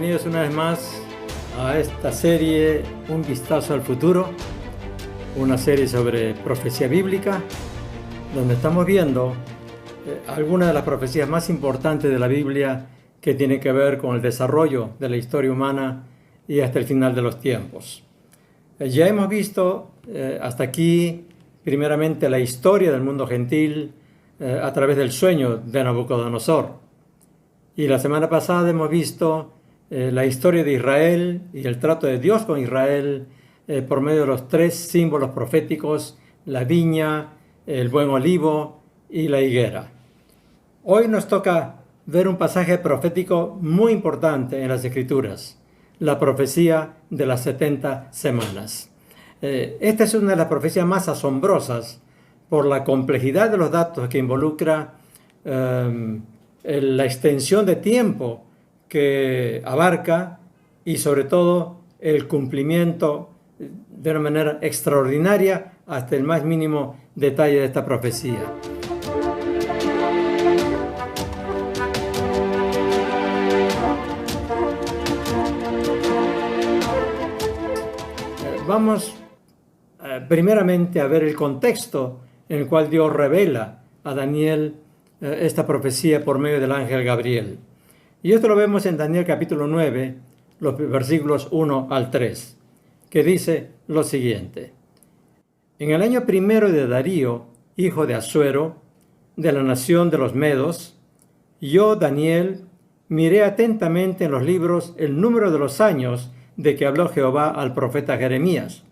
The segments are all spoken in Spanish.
bienvenidos una vez más a esta serie Un vistazo al futuro, una serie sobre profecía bíblica, donde estamos viendo algunas de las profecías más importantes de la Biblia que tienen que ver con el desarrollo de la historia humana y hasta el final de los tiempos. Ya hemos visto hasta aquí primeramente la historia del mundo gentil a través del sueño de Nabucodonosor. Y la semana pasada hemos visto la historia de Israel y el trato de Dios con Israel por medio de los tres símbolos proféticos, la viña, el buen olivo y la higuera. Hoy nos toca ver un pasaje profético muy importante en las Escrituras, la profecía de las 70 semanas. Esta es una de las profecías más asombrosas por la complejidad de los datos que involucra la extensión de tiempo que abarca y sobre todo el cumplimiento de una manera extraordinaria hasta el más mínimo detalle de esta profecía. Vamos primeramente a ver el contexto en el cual Dios revela a Daniel esta profecía por medio del ángel Gabriel. Y esto lo vemos en Daniel capítulo 9, los versículos 1 al 3, que dice lo siguiente. En el año primero de Darío, hijo de Asuero, de la nación de los Medos, yo, Daniel, miré atentamente en los libros el número de los años de que habló Jehová al profeta Jeremías,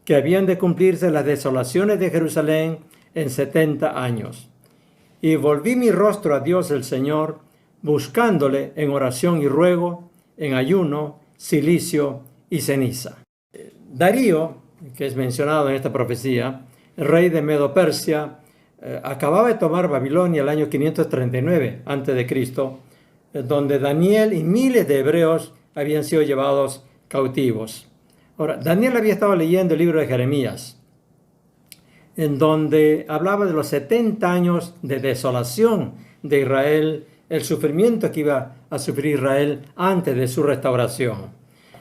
que habían de cumplirse las desolaciones de Jerusalén en 70 años. Y volví mi rostro a Dios el Señor, buscándole en oración y ruego, en ayuno, cilicio y ceniza. Darío, que es mencionado en esta profecía, el rey de Medo-Persia, acababa de tomar Babilonia el año 539 a.C., donde Daniel y miles de hebreos habían sido llevados cautivos. Ahora, Daniel había estado leyendo el libro de Jeremías, en donde hablaba de los 70 años de desolación de Israel, el sufrimiento que iba a sufrir Israel antes de su restauración.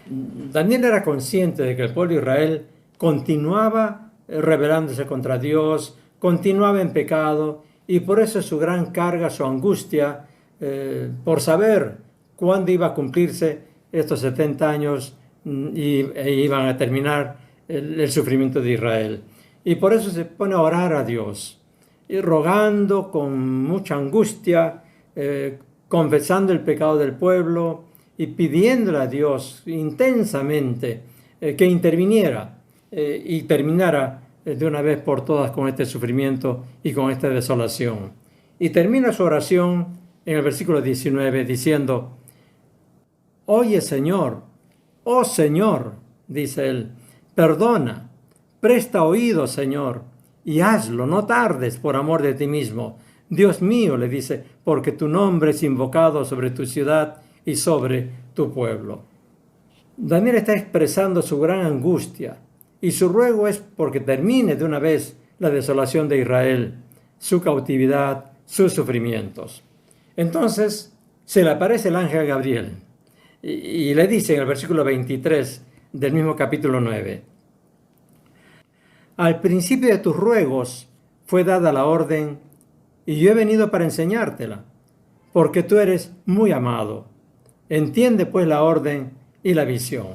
Daniel era consciente de que el pueblo de Israel continuaba rebelándose contra Dios, continuaba en pecado, y por eso su gran carga, su angustia, por saber cuándo iba a cumplirse estos 70 años e iban a terminar el sufrimiento de Israel. Y por eso se pone a orar a Dios, y rogando con mucha angustia, confesando el pecado del pueblo y pidiéndole a Dios intensamente que interviniera y terminara de una vez por todas con este sufrimiento y con esta desolación. Y termina su oración en el versículo 19 diciendo: Oye, Señor, oh Señor, dice él, perdona, presta oído, Señor, y hazlo, no tardes por amor de ti mismo. Dios mío, le dice, porque tu nombre es invocado sobre tu ciudad y sobre tu pueblo. Daniel está expresando su gran angustia, y su ruego es porque termine de una vez la desolación de Israel, su cautividad, sus sufrimientos. Entonces se le aparece el ángel Gabriel y le dice en el versículo 23 del mismo capítulo 9: Al principio de tus ruegos fue dada la orden, y yo he venido para enseñártela, porque tú eres muy amado. Entiende pues la orden y la visión.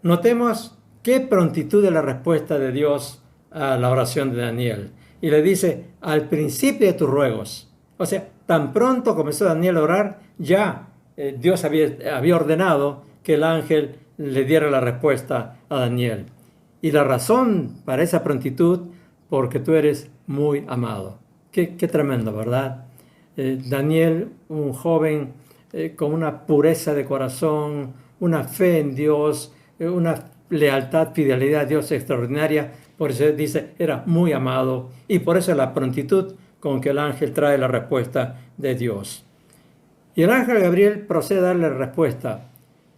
Notemos qué prontitud de la respuesta de Dios a la oración de Daniel. Y le dice, al principio de tus ruegos. O sea, tan pronto comenzó Daniel a orar, ya Dios había ordenado que el ángel le diera la respuesta a Daniel. Y la razón para esa prontitud, porque tú eres muy amado. Qué tremendo, ¿verdad? Daniel, un joven con una pureza de corazón, una fe en Dios, una lealtad, fidelidad a Dios extraordinaria. Por eso dice, era muy amado. Y por eso la prontitud con que el ángel trae la respuesta de Dios. Y el ángel Gabriel procede a darle respuesta,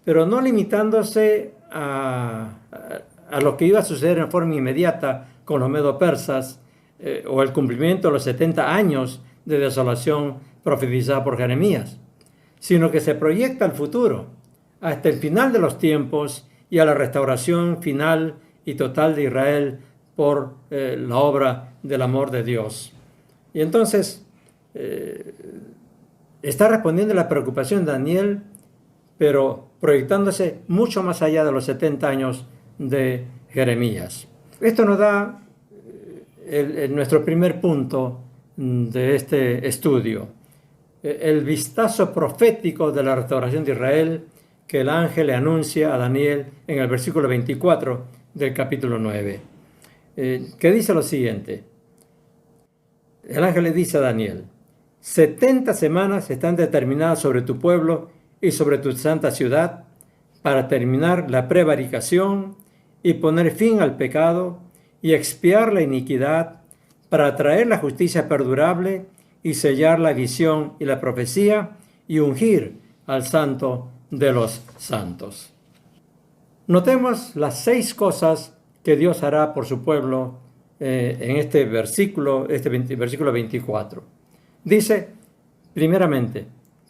pero no limitándose a lo que iba a suceder en forma inmediata con los medo-persas, o el cumplimiento de los 70 años de desolación profetizada por Jeremías, sino que se proyecta al futuro, hasta el final de los tiempos y a la restauración final y total de Israel por la obra del amor de Dios. Y entonces está respondiendo a la preocupación de Daniel, pero proyectándose mucho más allá de los 70 años de Jeremías. Esto nos da nuestro primer punto de este estudio, el vistazo profético de la restauración de Israel que el ángel le anuncia a Daniel en el versículo 24 del capítulo 9, que dice lo siguiente. El ángel le dice a Daniel: 70 semanas están determinadas sobre tu pueblo y sobre tu santa ciudad para terminar la prevaricación y poner fin al pecado y expiar la iniquidad, para traer la justicia perdurable y sellar la visión y la profecía y ungir al santo de los santos. Notemos las 6 cosas que Dios hará por su pueblo en este versículo 24. Dice, primeramente,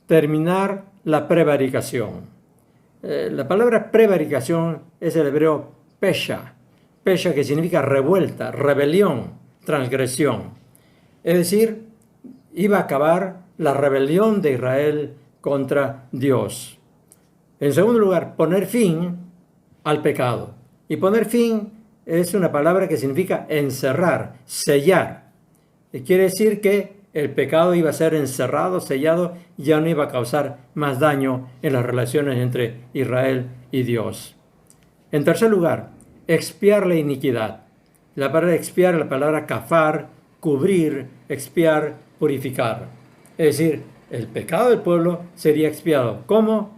terminar la prevaricación. La palabra prevaricación es el hebreo pesha, que significa revuelta, rebelión, transgresión. Es decir, iba a acabar la rebelión de Israel contra Dios. En segundo lugar, poner fin al pecado. Y poner fin es una palabra que significa encerrar, sellar. Y quiere decir que el pecado iba a ser encerrado, sellado, y ya no iba a causar más daño en las relaciones entre Israel y Dios. En tercer lugar, expiar la iniquidad. La palabra expiar es la palabra kafar, cubrir, expiar, purificar. Es decir, el pecado del pueblo sería expiado. ¿Cómo?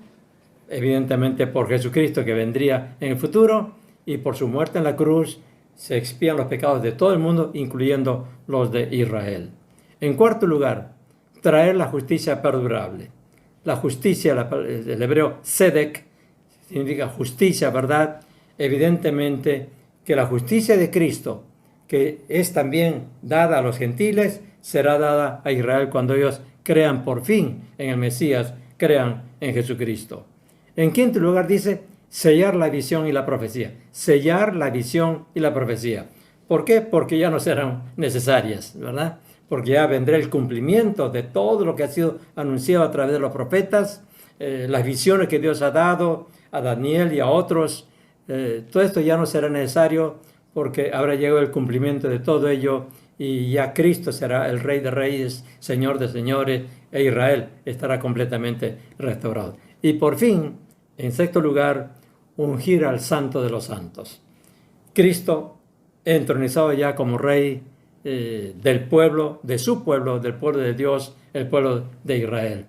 Evidentemente por Jesucristo, que vendría en el futuro, y por su muerte en la cruz se expían los pecados de todo el mundo, incluyendo los de Israel. En cuarto lugar, traer la justicia perdurable. La justicia, el hebreo tzedek, significa justicia, verdad. Evidentemente que la justicia de Cristo, que es también dada a los gentiles, será dada a Israel cuando ellos crean por fin en el Mesías, crean en Jesucristo. En quinto lugar dice, sellar la visión y la profecía. Sellar la visión y la profecía. ¿Por qué? Porque ya no serán necesarias, ¿verdad? Porque ya vendrá el cumplimiento de todo lo que ha sido anunciado a través de los profetas, las visiones que Dios ha dado a Daniel y a otros. Todo esto ya no será necesario porque habrá llegado el cumplimiento de todo ello y ya Cristo será el Rey de Reyes, Señor de Señores, e Israel estará completamente restaurado. Y por fin, en sexto lugar, ungir al Santo de los Santos. Cristo, entronizado ya como Rey del pueblo, de su pueblo, del pueblo de Dios, el pueblo de Israel.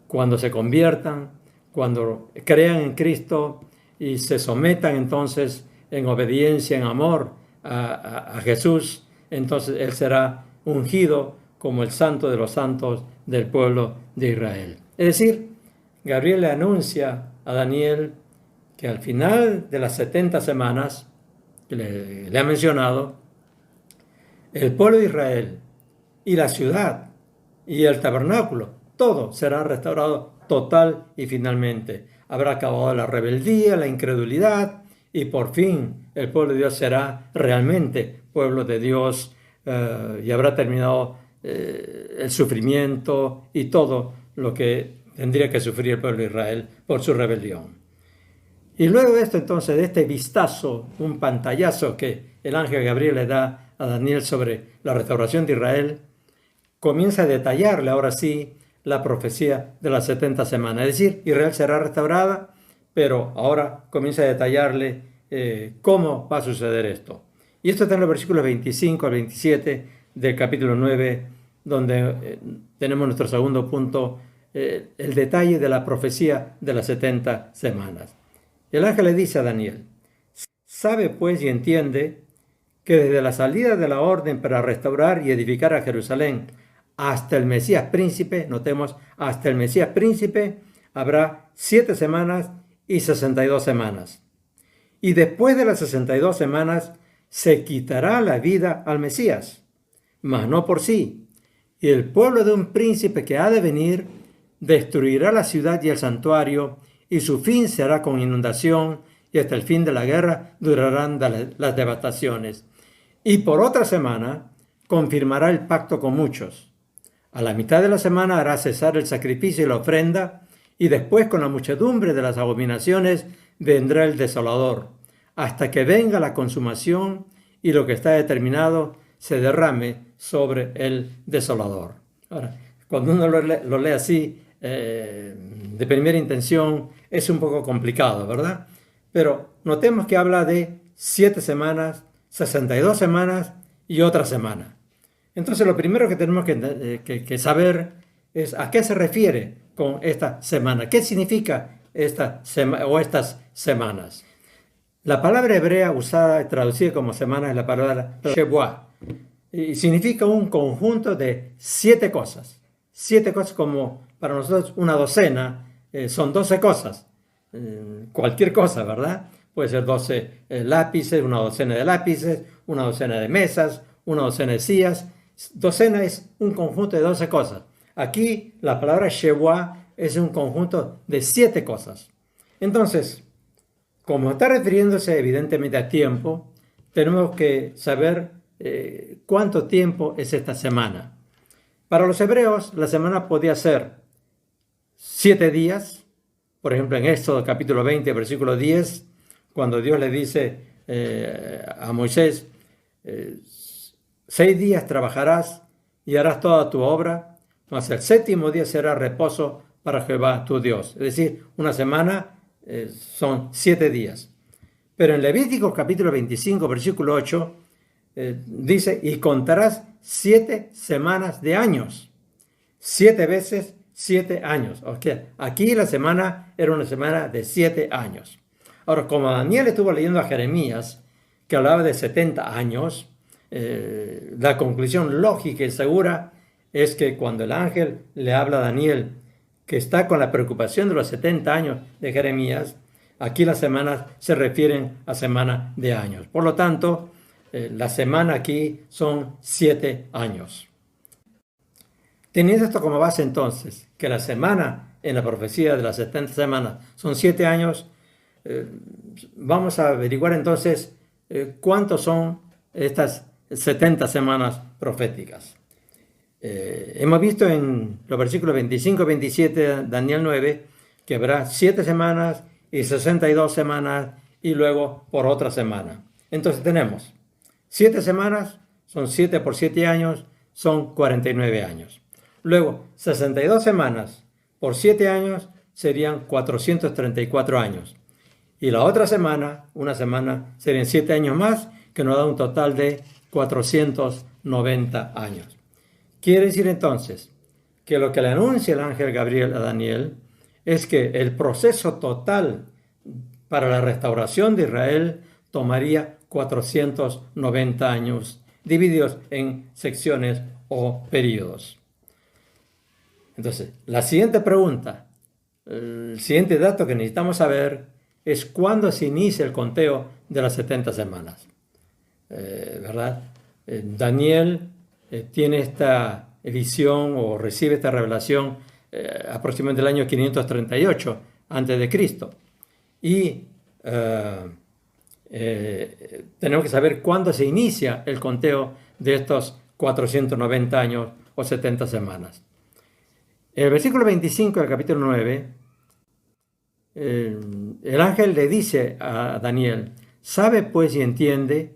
Cuando se conviertan, cuando crean en Cristo y se sometan entonces en obediencia, en amor a Jesús, entonces Él será ungido como el Santo de los Santos del pueblo de Israel. Es decir, Gabriel le anuncia a Daniel que al final de las 70 semanas que le ha mencionado, el pueblo de Israel y la ciudad y el tabernáculo, todo será restaurado total y finalmente. Habrá acabado la rebeldía, la incredulidad y por fin el pueblo de Dios será realmente pueblo de Dios y habrá terminado el sufrimiento y todo lo que tendría que sufrir el pueblo de Israel por su rebelión. Y luego de esto entonces, de este vistazo, un pantallazo que el ángel Gabriel le da a Daniel sobre la restauración de Israel, comienza a detallarle ahora sí la profecía de las 70 semanas. Es decir, Israel será restaurada, pero ahora comienza a detallarle cómo va a suceder esto. Y esto está en los versículos 25 al 27 del capítulo 9, donde tenemos nuestro segundo punto, el detalle de la profecía de las 70 semanas. El ángel le dice a Daniel: sabe pues y entiende que desde la salida de la orden para restaurar y edificar a Jerusalén hasta el Mesías príncipe, notemos, hasta el Mesías príncipe, habrá 7 semanas y 62 semanas. Y después de las 62 semanas se quitará la vida al Mesías, mas no por sí. Y el pueblo de un príncipe que ha de venir destruirá la ciudad y el santuario y su fin será con inundación, y hasta el fin de la guerra durarán las devastaciones. Y por otra semana confirmará el pacto con muchos. A la mitad de la semana hará cesar el sacrificio y la ofrenda, y después con la muchedumbre de las abominaciones vendrá el desolador, hasta que venga la consumación y lo que está determinado se derrame sobre el desolador. Ahora, cuando uno lo lee así, de primera intención, es un poco complicado, ¿verdad? Pero notemos que habla de 7 semanas, 62 semanas y otra semana. Entonces lo primero que tenemos que saber es a qué se refiere con esta semana. ¿Qué significa estas semanas? La palabra hebrea usada y traducida como semana es la palabra Shebuah. Y significa un conjunto de 7 cosas. 7 cosas como para nosotros una docena, son 12 cosas. Cualquier cosa, ¿verdad? Puede ser 12 lápices, una docena de lápices, una docena de mesas, una docena de sillas. Docena es un conjunto de 12 cosas. Aquí la palabra Shebuah es un conjunto de 7 cosas. Entonces, como está refiriéndose evidentemente a tiempo, tenemos que saber cuánto tiempo es esta semana. Para los hebreos, la semana podía ser 7 días. Por ejemplo, en Éxodo capítulo 20, versículo 10, cuando Dios le dice a Moisés, 6 días trabajarás y harás toda tu obra, mas el 7º día será reposo para Jehová tu Dios. Es decir, una semana son 7 días. Pero en Levítico capítulo 25, versículo 8, dice, y contarás 7 semanas de años. 7 veces 7 años. Okay. Aquí la semana era una semana de 7 años. Ahora, como Daniel estuvo leyendo a Jeremías, que hablaba de 70 años, la conclusión lógica y segura es que cuando el ángel le habla a Daniel, que está con la preocupación de los 70 años de Jeremías, aquí las semanas se refieren a semana de años. Por lo tanto, la semana aquí son 7 años. Teniendo esto como base entonces, que la semana en la profecía de las 70 semanas son 7 años, vamos a averiguar entonces cuántos son estas 70 semanas proféticas. Hemos visto en los versículos 25 y 27 de Daniel 9 que habrá 7 semanas y 62 semanas y luego por otra semana. Entonces tenemos 7 semanas, son 7 por 7 años, son 49 años. Luego 62 semanas por 7 años serían 434 años. Y la otra semana, una semana, serían 7 años más, que nos da un total de 490 años. Quiere decir entonces que lo que le anuncia el ángel Gabriel a Daniel es que el proceso total para la restauración de Israel tomaría 490 años, divididos en secciones o periodos. Entonces, la siguiente pregunta, el siguiente dato que necesitamos saber es cuándo se inicia el conteo de las 70 semanas. ¿Verdad? Daniel tiene esta visión o recibe esta revelación aproximadamente el año 538 a.C. Y tenemos que saber cuándo se inicia el conteo de estos 490 años o 70 semanas. En el versículo 25 del capítulo 9, el ángel le dice a Daniel, sabe pues y entiende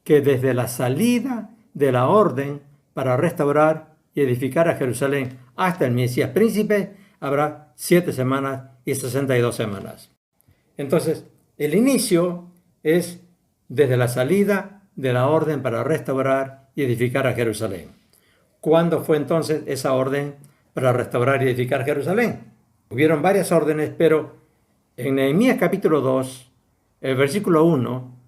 que desde la salida de la orden para restaurar y edificar a Jerusalén hasta el Mesías príncipe habrá 7 semanas y 62 semanas. Entonces, el inicio es desde la salida de la orden para restaurar y edificar a Jerusalén. ¿Cuándo fue entonces esa orden para restaurar y edificar Jerusalén? Hubieron varias órdenes, pero en Nehemías capítulo 2, el versículo 1,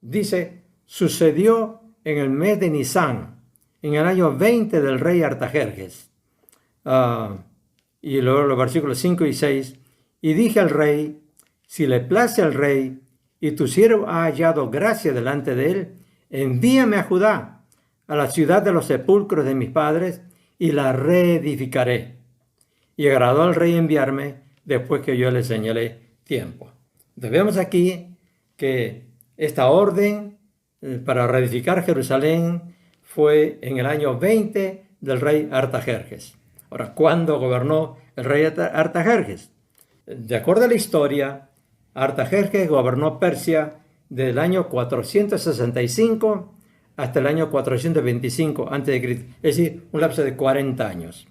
dice, sucedió en el mes de Nisán, en el año 20 del rey Artajerjes. Y luego los versículos 5 y 6, y dije al rey, si le place al rey, y tu siervo ha hallado gracia delante de él, envíame a Judá, a la ciudad de los sepulcros de mis padres, y la reedificaré. Y agradó al rey enviarme, después que yo les señalé tiempo. Entonces vemos aquí que esta orden para reedificar Jerusalén fue en el año 20 del rey Artajerjes. Ahora, ¿cuándo gobernó el rey Artajerjes? De acuerdo a la historia, Artajerjes gobernó Persia desde el año 465 hasta el año 425 a.C., es decir, un lapso de 40 años.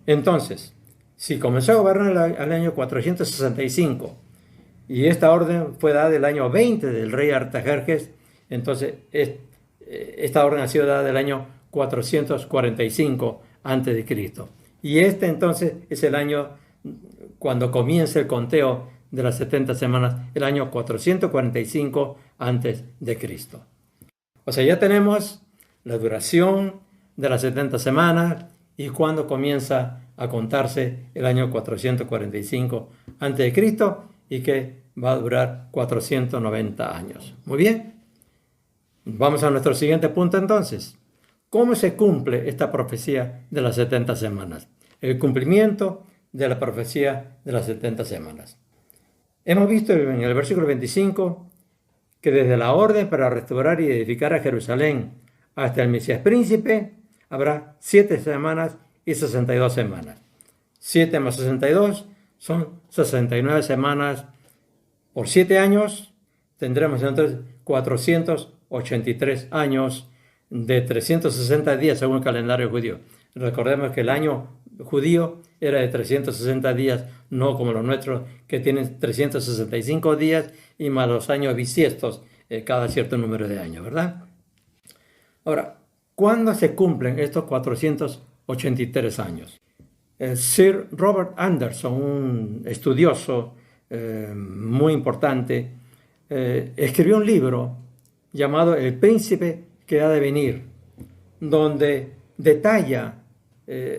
Entonces, si comenzó a gobernar el año 465 y esta orden fue dada el año 20 del rey Artajerjes, entonces esta orden ha sido dada del año 445 a.C. Y este entonces es el año cuando comienza el conteo de las 70 semanas, el año 445 a.C. O sea, ya tenemos la duración de las 70 semanas y cuando comienza a contarse el año 445 a.C. y que va a durar 490 años. Muy bien. Vamos a nuestro siguiente punto entonces. ¿Cómo se cumple esta profecía de las 70 semanas? El cumplimiento de la profecía de las 70 semanas. Hemos visto en el versículo 25 que desde la orden para restaurar y edificar a Jerusalén hasta el Mesías príncipe habrá 7 semanas y 62 semanas. 7 más 62 son 69 semanas. Por 7 años tendremos entonces 483 años de 360 días según el calendario judío. Recordemos que el año judío era de 360 días, no como los nuestros que tienen 365 días y más los años bisiestos cada cierto número de años, ¿verdad? Ahora, ¿cuándo se cumplen estos 483 años? Sir Robert Anderson, un estudioso muy importante, escribió un libro llamado El príncipe que ha de venir, donde detalla,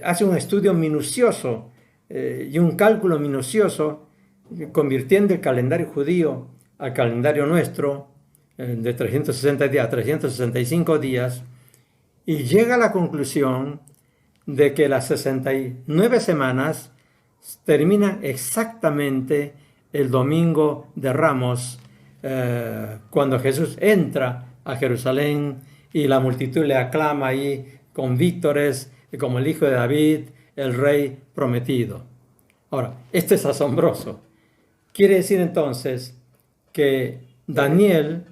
hace un estudio minucioso y un cálculo minucioso, convirtiendo el calendario judío al calendario nuestro, de 360 días a 365 días, y llega a la conclusión de que las 69 semanas terminan exactamente el domingo de Ramos, cuando Jesús entra a Jerusalén y la multitud le aclama ahí con vítores como el hijo de David, el rey prometido. Ahora, esto es asombroso. Quiere decir entonces que Daniel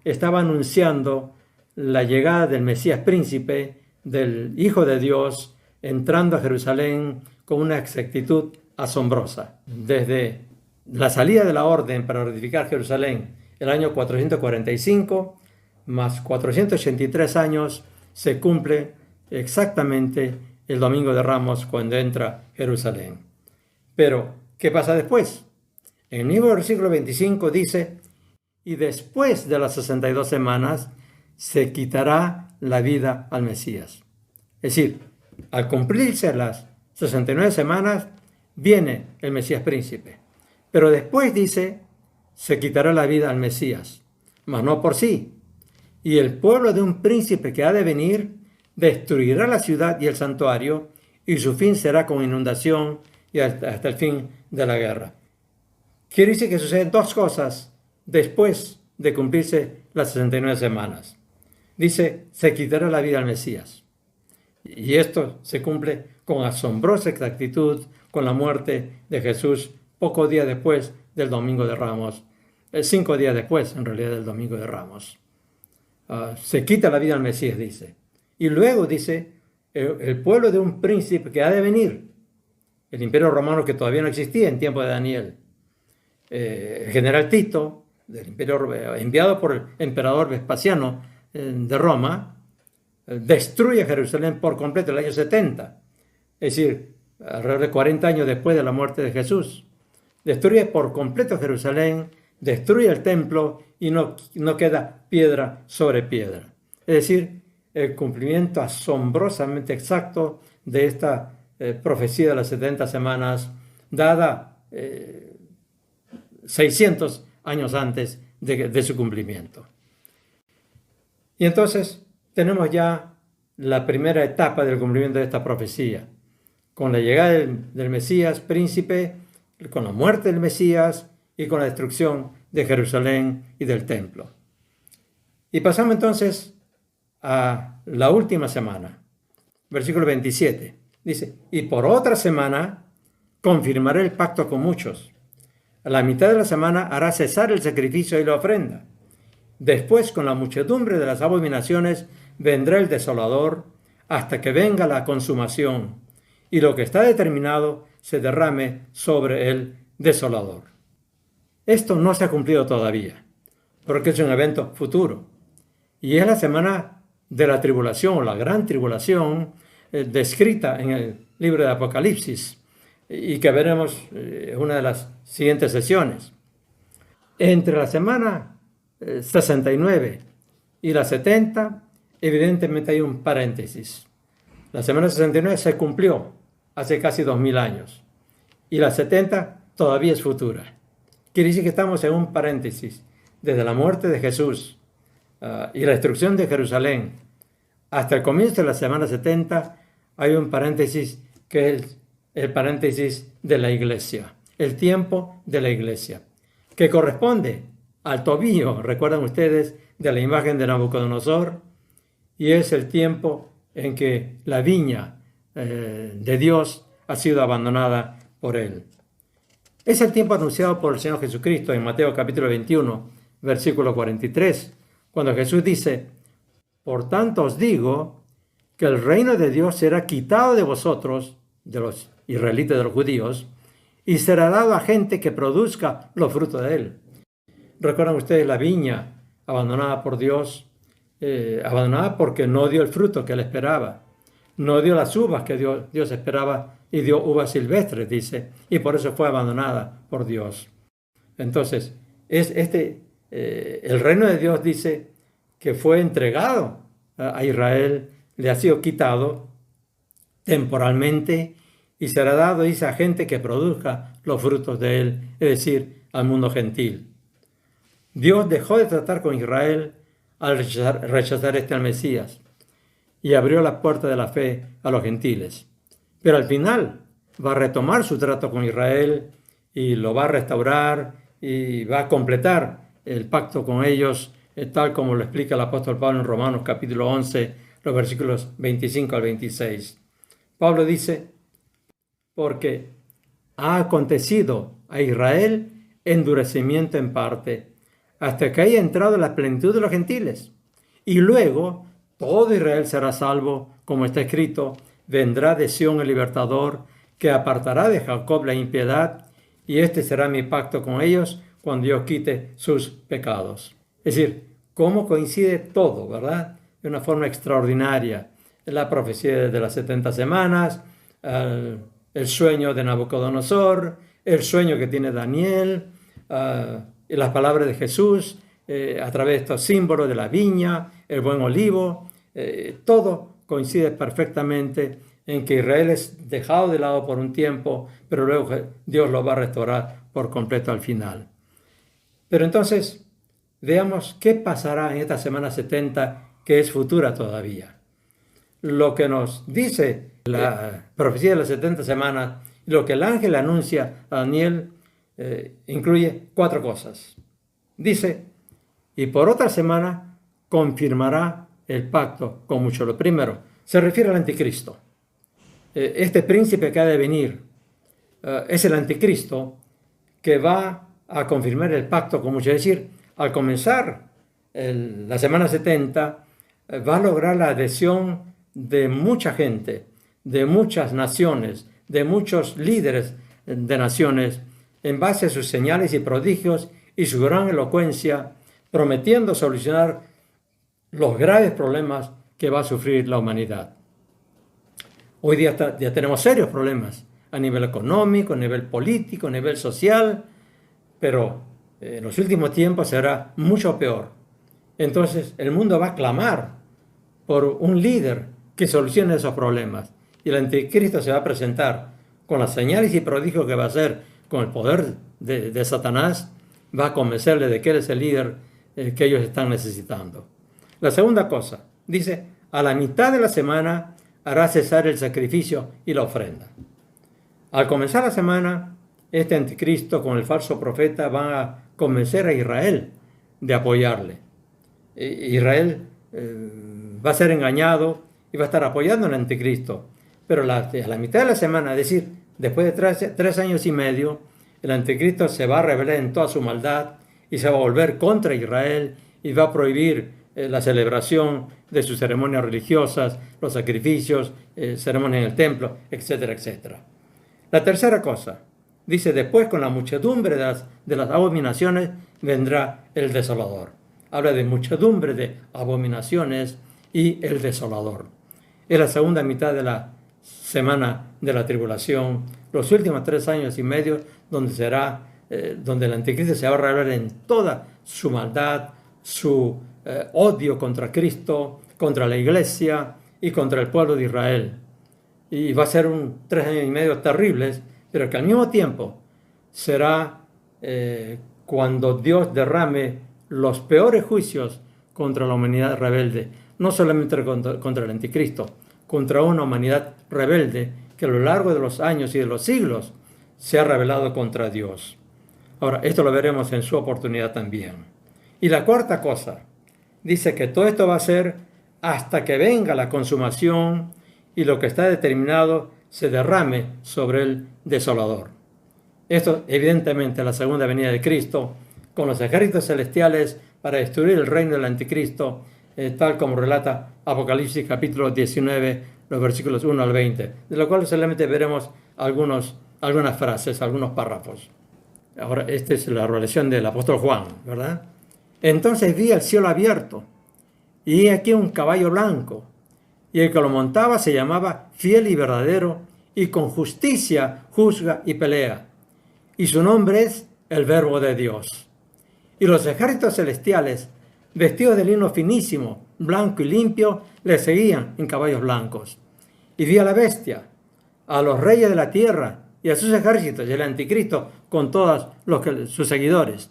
estaba anunciando la llegada del Mesías príncipe, del Hijo de Dios, entrando a Jerusalén con una exactitud asombrosa. Desde la salida de la orden para reedificar Jerusalén, el año 445, más 483 años, se cumple exactamente el domingo de Ramos cuando entra Jerusalén. Pero, ¿qué pasa después? En el mismo versículo 25 dice: y después de las 62 semanas se quitará la vida al Mesías. Es decir, al cumplirse las 69 semanas, viene el Mesías príncipe. Pero después dice, se quitará la vida al Mesías, mas no por sí. Y el pueblo de un príncipe que ha de venir destruirá la ciudad y el santuario, y su fin será con inundación y hasta el fin de la guerra. Quiere decir que suceden 2 cosas después de cumplirse las 69 semanas. Dice, se quitará la vida al Mesías. Y esto se cumple con asombrosa exactitud con la muerte de Jesús pocos días después del Domingo de Ramos. 5 días después, en realidad, del Domingo de Ramos. Se quita la vida al Mesías, dice. Y luego dice, el pueblo de un príncipe que ha de venir. El imperio romano que todavía no existía en tiempo de Daniel. El general Tito, del imperio enviado por el emperador Vespasiano de Roma, destruye Jerusalén por completo en el año 70. Es decir, alrededor de 40 años después de la muerte de Jesús. Destruye por completo Jerusalén, destruye el templo y no queda piedra sobre piedra. Es decir, el cumplimiento asombrosamente exacto de esta profecía de las 70 semanas, dada 600 años antes de su cumplimiento. Y entonces tenemos ya la primera etapa del cumplimiento de esta profecía, con la llegada del Mesías príncipe con la muerte del Mesías y con la destrucción de Jerusalén y del templo. Y pasamos entonces a la última semana, versículo 27. Dice, y por otra semana confirmaré el pacto con muchos. A la mitad de la semana hará cesar el sacrificio y la ofrenda. Después, con la muchedumbre de las abominaciones, vendrá el desolador hasta que venga la consumación y lo que está determinado se derrame sobre el desolador. Esto no se ha cumplido todavía, porque es un evento futuro. Y es la semana de la tribulación o la gran tribulación descrita en el libro de Apocalipsis y que veremos en una de las siguientes sesiones. Entre la semana 69 y la 70, evidentemente hay un paréntesis. La semana 69 se cumplió hace casi 2000 años y la 70 todavía es futura. Quiere decir que estamos en un paréntesis desde la muerte de Jesús y la destrucción de Jerusalén hasta el comienzo de la semana 70 hay un paréntesis que es el paréntesis de la iglesia, el tiempo de la iglesia, que corresponde al tobillo, recuerdan ustedes, de la imagen de Nabucodonosor, y es el tiempo en que la viña de Dios ha sido abandonada por él. Es el tiempo anunciado por el Señor Jesucristo en Mateo capítulo 21, versículo 43, cuando Jesús dice, por tanto os digo que el reino de Dios será quitado de vosotros, de los israelitas, de los judíos, y será dado a gente que produzca los frutos de él. ¿Recuerdan ustedes la viña abandonada por Dios? Abandonada porque no dio el fruto que él esperaba. No dio las uvas que Dios esperaba y dio uvas silvestres, dice, y por eso fue abandonada por Dios. Entonces, el reino de Dios dice que fue entregado a Israel, le ha sido quitado temporalmente y será dado, dice, a gente que produzca los frutos de él, es decir, al mundo gentil. Dios dejó de tratar con Israel al rechazar al Mesías y abrió la puerta de la fe a los gentiles. Pero al final va a retomar su trato con Israel y lo va a restaurar y va a completar el pacto con ellos, tal como lo explica el apóstol Pablo en Romanos capítulo 11, los versículos 25 al 26. Pablo dice, porque ha acontecido a Israel endurecimiento en parte, hasta que haya entrado la plenitud de los gentiles. Y luego todo Israel será salvo, como está escrito, vendrá de Sión el libertador, que apartará de Jacob la impiedad, y este será mi pacto con ellos cuando yo quite sus pecados. Es decir, cómo coincide todo, ¿verdad? De una forma extraordinaria. La profecía de las 70 semanas, el sueño de Nabucodonosor, el sueño que tiene Daniel, y las palabras de Jesús a través de estos símbolos de la viña, el buen olivo, todo coincide perfectamente en que Israel es dejado de lado por un tiempo, pero luego Dios lo va a restaurar por completo al final. Pero entonces, veamos qué pasará en esta semana 70, que es futura todavía. Lo que nos dice la profecía de las 70 semanas, lo que el ángel anuncia a Daniel, incluye 4 cosas. Dice, y por otra semana confirmará el pacto con mucho. Lo primero, se refiere al anticristo. Este príncipe que ha de venir es el anticristo que va a confirmar el pacto con mucho. Es decir, al comenzar la semana 70, va a lograr la adhesión de mucha gente, de muchas naciones, de muchos líderes de naciones, en base a sus señales y prodigios y su gran elocuencia, prometiendo solucionar los graves problemas que va a sufrir la humanidad. Hoy día ya tenemos serios problemas a nivel económico, a nivel político, a nivel social, pero en los últimos tiempos será mucho peor. Entonces el mundo va a clamar por un líder que solucione esos problemas. Y el anticristo se va a presentar con las señales y prodigios que va a hacer, con el poder de Satanás, va a convencerle de que él es el líder que ellos están necesitando. La segunda cosa, dice, a la mitad de la semana hará cesar el sacrificio y la ofrenda. Al comenzar la semana, este anticristo con el falso profeta van a convencer a Israel de apoyarle. Israel va a ser engañado y va a estar apoyando al anticristo. Pero a la mitad de la semana, es decir, después de 3 años y medio, el anticristo se va a revelar en toda su maldad y se va a volver contra Israel y va a prohibir la celebración de sus ceremonias religiosas, los sacrificios, ceremonias en el templo, etcétera, etcétera. La tercera cosa, dice, después con la muchedumbre de las abominaciones vendrá el desolador. Habla de muchedumbre de abominaciones y el desolador. Es la segunda mitad de la semana de la tribulación, los últimos 3 años y medio, donde el anticristo se va a revelar en toda su maldad, su odio contra Cristo, contra la iglesia y contra el pueblo de Israel. Y va a ser 3 años y medio terribles, pero que al mismo tiempo será cuando Dios derrame los peores juicios contra la humanidad rebelde, no solamente contra el anticristo, contra una humanidad rebelde que a lo largo de los años y de los siglos se ha rebelado contra Dios. Ahora, esto lo veremos en su oportunidad también. Y la cuarta cosa, dice que todo esto va a ser hasta que venga la consumación y lo que está determinado se derrame sobre el desolador. Esto, evidentemente, la segunda venida de Cristo, con los ejércitos celestiales para destruir el reino del anticristo, tal como relata Apocalipsis capítulo 19, los versículos 1 al 20, de lo cual solamente veremos algunas frases, algunos párrafos. Ahora, esta es la revelación del apóstol Juan, ¿verdad? Entonces vi el cielo abierto, y aquí un caballo blanco, y el que lo montaba se llamaba Fiel y Verdadero, y con justicia juzga y pelea. Y su nombre es el Verbo de Dios. Y los ejércitos celestiales, vestidos de lino finísimo, blanco y limpio, le seguían en caballos blancos. Y vi a la bestia, a los reyes de la tierra y a sus ejércitos y el anticristo con todos sus seguidores,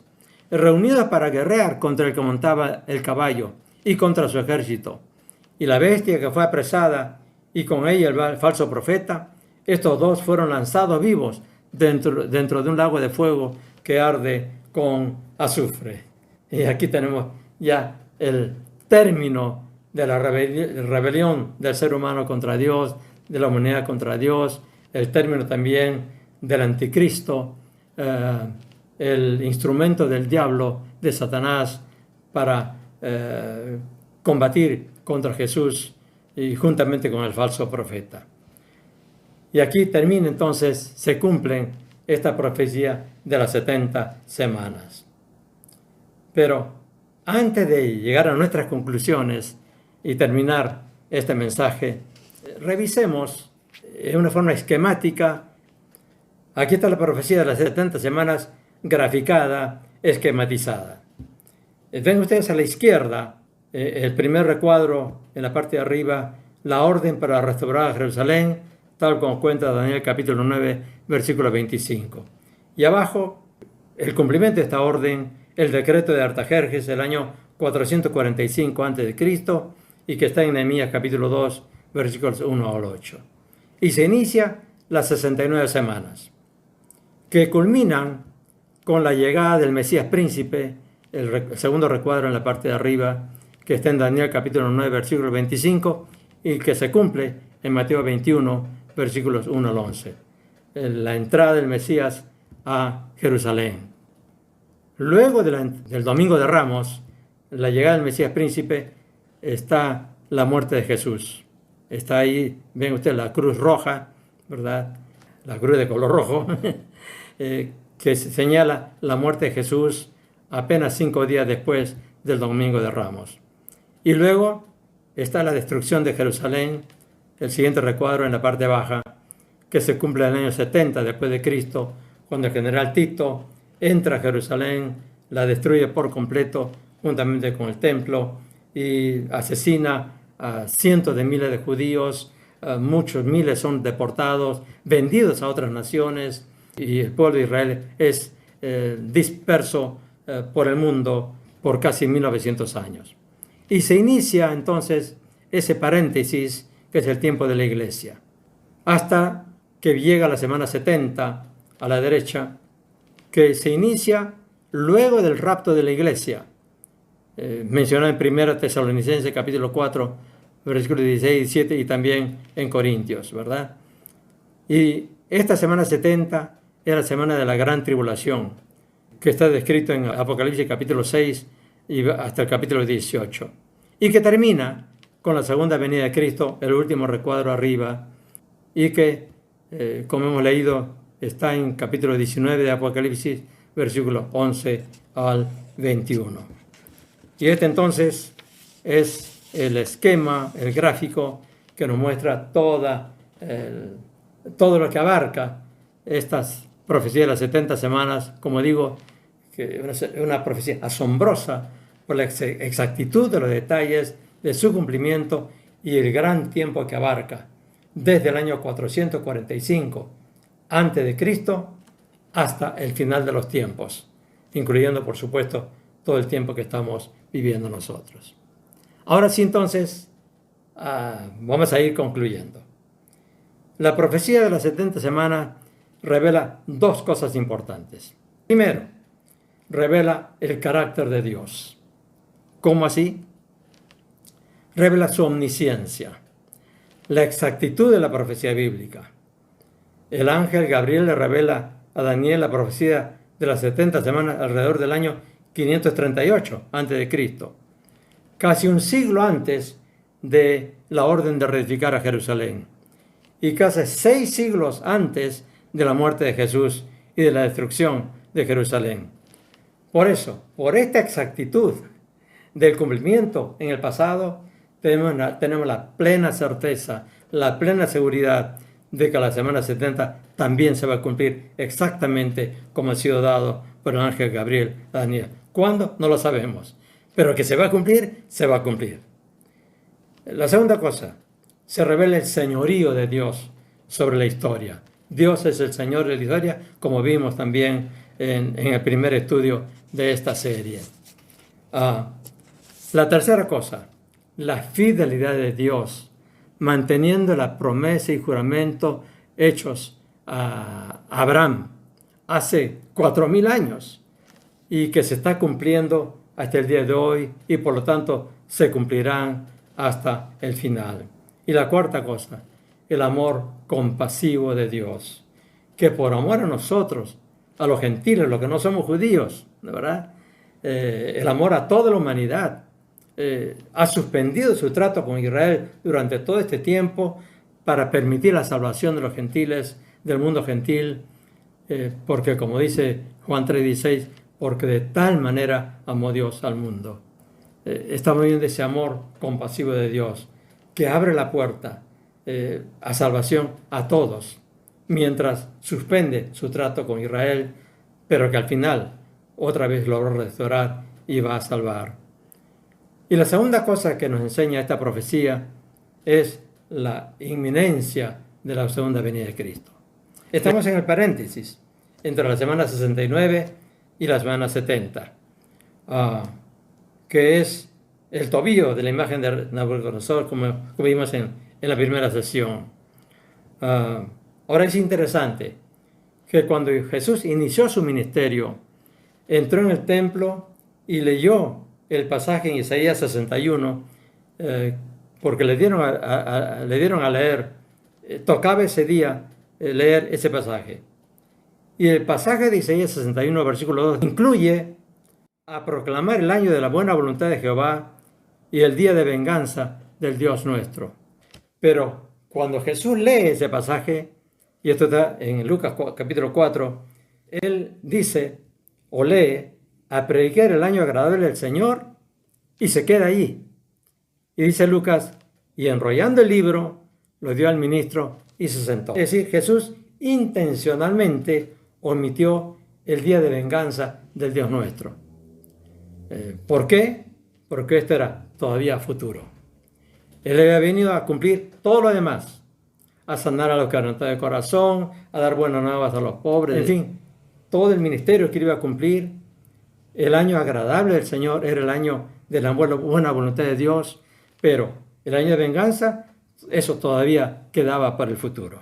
reunidos para guerrear contra el que montaba el caballo y contra su ejército. Y la bestia que fue apresada y con ella el falso profeta, estos dos fueron lanzados vivos dentro de un lago de fuego que arde con azufre. Y aquí tenemos ya el término de la rebelión del ser humano contra Dios, de la humanidad contra Dios, el término también del anticristo, el instrumento del diablo, de Satanás, para combatir contra Jesús y juntamente con el falso profeta. Y aquí termina entonces, se cumplen esta profecía de las 70 semanas. Pero antes de llegar a nuestras conclusiones y terminar este mensaje, revisemos en una forma esquemática. Aquí está la profecía de las 70 semanas graficada, esquematizada. Ven ustedes a la izquierda, el primer recuadro en la parte de arriba, la orden para restaurar a Jerusalén, tal como cuenta Daniel capítulo 9, versículo 25. Y abajo, el cumplimiento de esta orden, el decreto de Artajerjes el año 445 a.C. y que está en Nehemías capítulo 2, versículos 1 al 8. Y se inicia las 69 semanas, que culminan con la llegada del Mesías príncipe, el segundo recuadro en la parte de arriba, que está en Daniel capítulo 9, versículo 25, y que se cumple en Mateo 21, versículos 1 al 11. La entrada del Mesías a Jerusalén. Luego del Domingo de Ramos, la llegada del Mesías príncipe, está la muerte de Jesús. Está ahí, ven ustedes la cruz roja, ¿verdad? La cruz de color rojo, que señala la muerte de Jesús apenas 5 días después del Domingo de Ramos. Y luego está la destrucción de Jerusalén, el siguiente recuadro en la parte baja, que se cumple en el año 70 después de Cristo, cuando el general Tito entra a Jerusalén, la destruye por completo juntamente con el templo y asesina a cientos de miles de judíos, muchos miles son deportados, vendidos a otras naciones, y el pueblo de Israel es disperso por el mundo por casi 1900 años. Y se inicia entonces ese paréntesis que es el tiempo de la iglesia, hasta que llega la semana 70, a la derecha, que se inicia luego del rapto de la iglesia, mencionado en 1 Tesalonicenses capítulo 4, versículos 16 y 17, y también en Corintios, ¿verdad? Y esta semana 70 es la semana de la gran tribulación, que está descrito en Apocalipsis capítulo 6 y hasta el capítulo 18, y que termina con la segunda venida de Cristo, el último recuadro arriba, y que, como hemos leído, está en capítulo 19 de Apocalipsis, versículos 11 al 21. Y este entonces es el esquema, el gráfico que nos muestra todo lo que abarca estas profecías de las 70 semanas. Como digo, que es una profecía asombrosa por la exactitud de los detalles de su cumplimiento y el gran tiempo que abarca, desde el año 445 antes de Cristo hasta el final de los tiempos, incluyendo, por supuesto, todo el tiempo que estamos viviendo nosotros. Ahora sí, entonces, vamos a ir concluyendo. La profecía de las 70 semanas revela dos cosas importantes. Primero, revela el carácter de Dios. ¿Cómo así? Revela su omnisciencia, la exactitud de la profecía bíblica. El ángel Gabriel le revela a Daniel la profecía de las 70 semanas alrededor del año 538 a.C., casi un siglo antes de la orden de reedificar a Jerusalén, y casi 6 siglos antes de la muerte de Jesús y de la destrucción de Jerusalén. Por eso, por esta exactitud del cumplimiento en el pasado, tenemos la plena certeza, la plena seguridad de que la semana 70 también se va a cumplir exactamente como ha sido dado por el ángel Gabriel a Daniel. ¿Cuándo? No lo sabemos, pero que se va a cumplir, se va a cumplir. La segunda cosa, se revela el señorío de Dios sobre la historia. Dios es el Señor de la historia, como vimos también en el primer estudio de esta serie. La tercera cosa, la fidelidad de Dios, manteniendo la promesa y juramento hechos a Abraham hace 4,000 años y que se está cumpliendo hasta el día de hoy y por lo tanto se cumplirán hasta el final. Y la cuarta cosa, el amor compasivo de Dios, que por amor a nosotros, a los gentiles, los que no somos judíos, ¿verdad? El amor a toda la humanidad, ha suspendido su trato con Israel durante todo este tiempo para permitir la salvación de los gentiles, del mundo gentil, porque como dice Juan 3:16, porque de tal manera amó Dios al mundo. Estamos viendo ese amor compasivo de Dios que abre la puerta a salvación a todos, mientras suspende su trato con Israel, pero que al final otra vez logró restaurar y va a salvar. Y la segunda cosa que nos enseña esta profecía es la inminencia de la segunda venida de Cristo. Estamos en el paréntesis entre la semana 69 y la semana 70, que es el tobillo de la imagen de Nabucodonosor, como vimos en la primera sesión. Ahora es interesante que cuando Jesús inició su ministerio, entró en el templo y leyó el pasaje en Isaías 61, porque le dieron a leer, tocaba ese día leer ese pasaje. Y el pasaje de Isaías 61, versículo 2, incluye a proclamar el año de la buena voluntad de Jehová y el día de venganza del Dios nuestro. Pero cuando Jesús lee ese pasaje, y esto está en Lucas capítulo 4, él dice o lee a predicar el año agradable del Señor y se queda allí. Y dice Lucas, y enrollando el libro, lo dio al ministro y se sentó. Es decir, Jesús intencionalmente omitió el día de venganza del Dios nuestro. ¿Por qué? Porque esto era todavía futuro. Él había venido a cumplir todo lo demás, a sanar a los quebrantados de corazón, a dar buenas nuevas a los pobres, en fin, todo el ministerio que iba a cumplir. El año agradable del Señor era el año de la buena voluntad de Dios, pero el año de venganza, eso todavía quedaba para el futuro.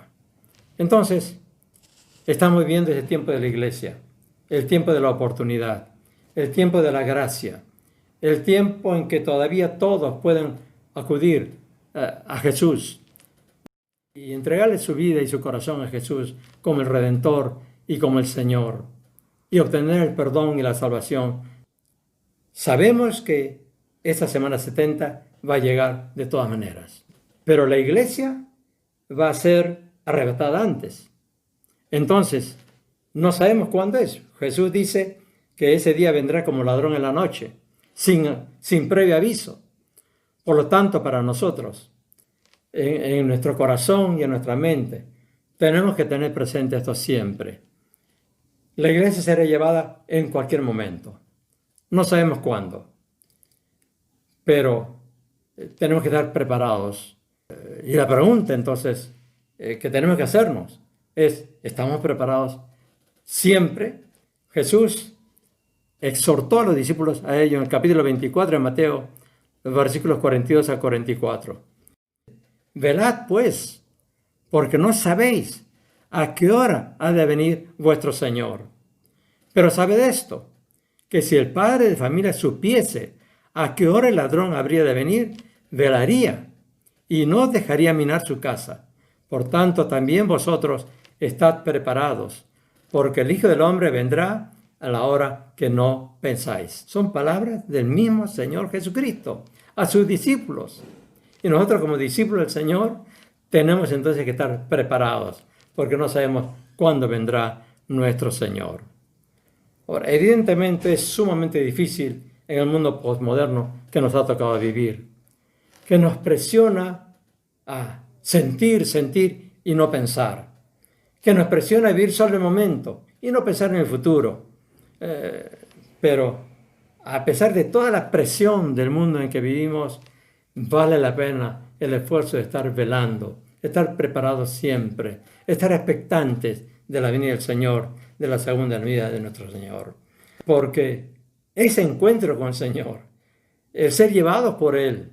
Entonces, Estamos viviendo ese tiempo de la iglesia, el tiempo de la oportunidad, el tiempo de la gracia, el tiempo en que todavía todos pueden acudir a Jesús y entregarle su vida y su corazón a Jesús como el Redentor y como el Señor, y obtener el perdón y la salvación. Sabemos que esta semana 70 va a llegar de todas maneras, pero la iglesia va a ser arrebatada antes. Entonces, no sabemos cuándo es. Jesús dice que ese día vendrá como ladrón en la noche, sin previo aviso. Por lo tanto, para nosotros, en nuestro corazón y en nuestra mente, tenemos que tener presente esto siempre. La iglesia será llevada en cualquier momento. No sabemos cuándo, pero tenemos que estar preparados. Y la pregunta entonces que tenemos que hacernos es, ¿estamos preparados siempre? Jesús exhortó a los discípulos a ello en el capítulo 24 de Mateo, los versículos 42 a 44. Velad pues, porque no sabéis a qué hora ha de venir vuestro Señor. Pero sabed esto, que si el padre de familia supiese a qué hora el ladrón habría de venir, velaría y no dejaría minar su casa. Por tanto, también vosotros estad preparados, porque el Hijo del Hombre vendrá a la hora que no pensáis. Son palabras del mismo Señor Jesucristo a sus discípulos. Y nosotros como discípulos del Señor tenemos entonces que estar preparados, porque no sabemos cuándo vendrá nuestro Señor. Ahora, evidentemente es sumamente difícil en el mundo postmoderno que nos ha tocado vivir, que nos presiona a sentir y no pensar, que nos presiona a vivir solo el momento y no pensar en el futuro. Pero a pesar de toda la presión del mundo en que vivimos, vale la pena el esfuerzo de estar velando, estar preparados siempre, estar expectantes de la venida del Señor, de la segunda venida de nuestro Señor. Porque ese encuentro con el Señor, el ser llevados por Él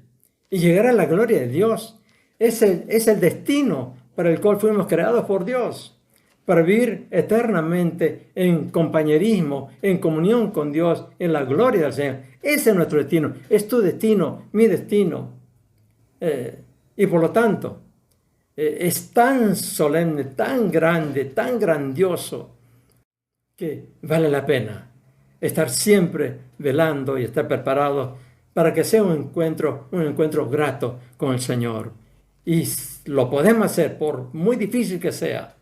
y llegar a la gloria de Dios, es el destino para el cual fuimos creados por Dios, para vivir eternamente en compañerismo, en comunión con Dios, en la gloria del Señor. Ese es nuestro destino, es tu destino, mi destino. Y por lo tanto, es tan solemne, tan grande, tan grandioso, que vale la pena estar siempre velando y estar preparados para que sea un encuentro grato con el Señor. Y lo podemos hacer, por muy difícil que sea,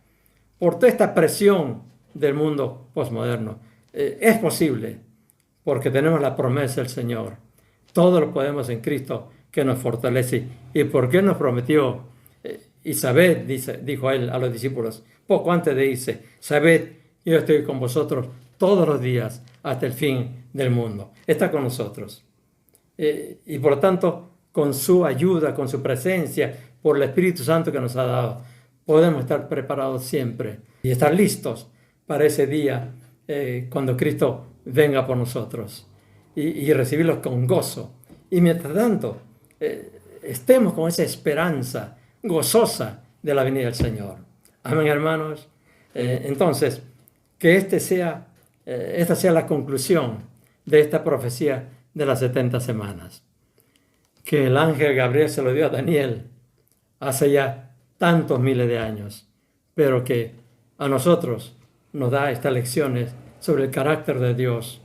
por toda esta presión del mundo postmoderno. Es posible, porque tenemos la promesa del Señor. Todo lo podemos en Cristo que nos fortalece. Y porque Él nos prometió, y sabed, dijo Él a los discípulos, poco antes de irse, sabed, yo estoy con vosotros todos los días hasta el fin del mundo. Está con nosotros. Y por lo tanto, con su ayuda, con su presencia, por el Espíritu Santo que nos ha dado, podemos estar preparados siempre y estar listos para ese día cuando Cristo venga por nosotros y recibirlos con gozo. Y mientras tanto, estemos con esa esperanza gozosa de la venida del Señor. Amén, hermanos. Entonces, que esta sea la conclusión de esta profecía de las 70 semanas. Que el ángel Gabriel se lo dio a Daniel hace ya tantos miles de años, pero que a nosotros nos da estas lecciones sobre el carácter de Dios,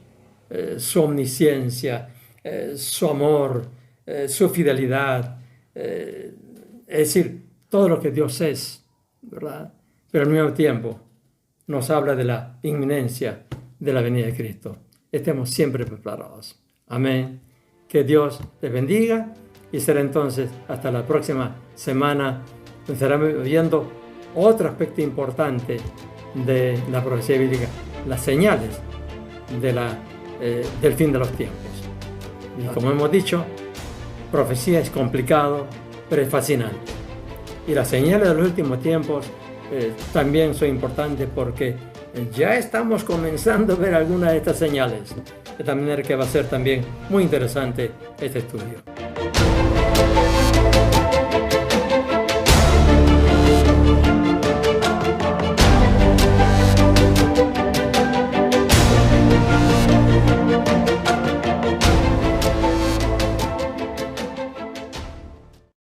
su omnisciencia, su amor, su fidelidad, es decir, todo lo que Dios es, ¿verdad? Pero al mismo tiempo nos habla de la inminencia de la venida de Cristo. Estemos siempre preparados. Amén. Que Dios les bendiga y será entonces hasta la próxima semana. Estaremos viendo otro aspecto importante de la profecía bíblica, las señales del fin de los tiempos. Y como hemos dicho, profecía es complicado, pero es fascinante. Y las señales de los últimos tiempos también son importantes porque ya estamos comenzando a ver algunas de estas señales. De tal manera que va a ser también muy interesante este estudio.